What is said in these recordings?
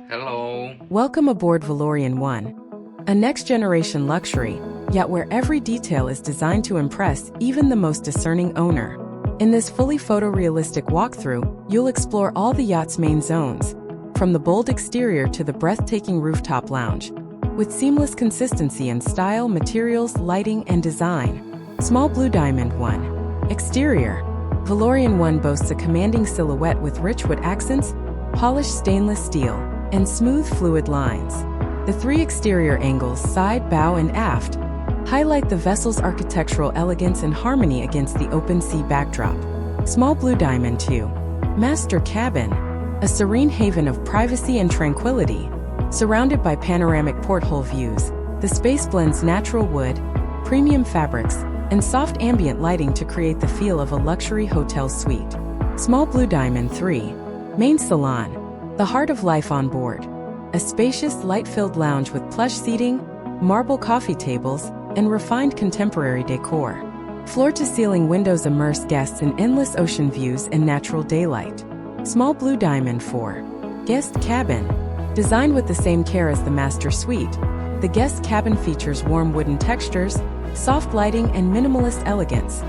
Hello. Welcome aboard VALORIan ONE, a next-generation luxury, yet where every detail is designed to impress even the most discerning owner. In this fully photorealistic walkthrough, you'll explore all the yacht's main zones, from the bold exterior to the breathtaking rooftop lounge, with seamless consistency in style, materials, lighting, and design. Small Blue Diamond 1. Exterior. VALORIan ONE boasts a commanding silhouette with rich wood accents, polished stainless steel, and smooth fluid lines. The three exterior angles, side, bow, and aft, highlight the vessel's architectural elegance and harmony against the open sea backdrop. Small Blue Diamond 2. Master Cabin. A serene haven of privacy and tranquility. Surrounded by panoramic porthole views, the space blends natural wood, premium fabrics, and soft ambient lighting to create the feel of a luxury hotel suite. Small Blue Diamond 3. Main Salon. The heart of life on board. A spacious, light-filled lounge with plush seating, marble coffee tables, and refined contemporary decor. Floor-to-ceiling windows immerse guests in endless ocean views and natural daylight. Small Blue Diamond 4. Guest Cabin. Designed with the same care as the master suite, the guest cabin features warm wooden textures, soft lighting, and minimalist elegance,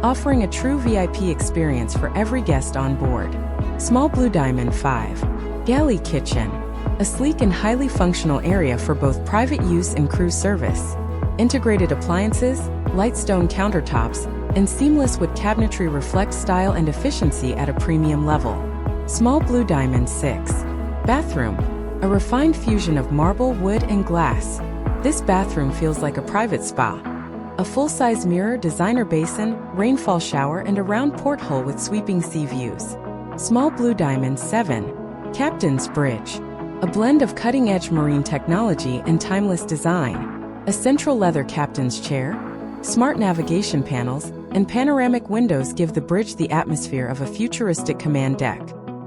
offering a true VIP experience for every guest on board. Small Blue Diamond 5. Galley Kitchen. A sleek and highly functional area for both private use and cruise service. Integrated appliances, light stone countertops, and seamless wood cabinetry reflect style and efficiency at a premium level. Small Blue Diamond 6. Bathroom. A refined fusion of marble, wood, and glass. This bathroom feels like a private spa. A full-size mirror, designer basin, rainfall shower, and a round porthole with sweeping sea views. Small Blue Diamond 7. Captain's Bridge. A blend of cutting-edge marine technology and timeless design. A central leather captain's chair, smart navigation panels, and panoramic windows give the bridge the atmosphere of a futuristic command deck.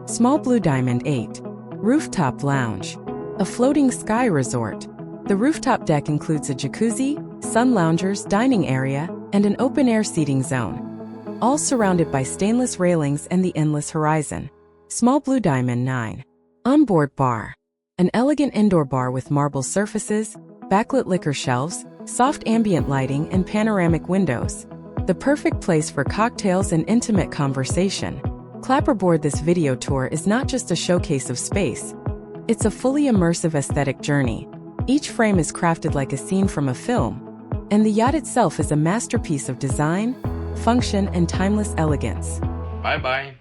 Small Blue Diamond 8. Rooftop Lounge. A floating sky resort. The rooftop deck includes a jacuzzi, sun loungers, dining area, and an open-air seating zone, all surrounded by stainless railings and the endless horizon. Small Blue Diamond 9. Onboard Bar. An elegant indoor bar with marble surfaces, backlit liquor shelves, soft ambient lighting, and panoramic windows. The perfect place for cocktails and intimate conversation. Clapperboard. This video tour is not just a showcase of space. It's a fully immersive aesthetic journey. Each frame is crafted like a scene from a film, and the yacht itself is a masterpiece of design, function, and timeless elegance. Bye-bye.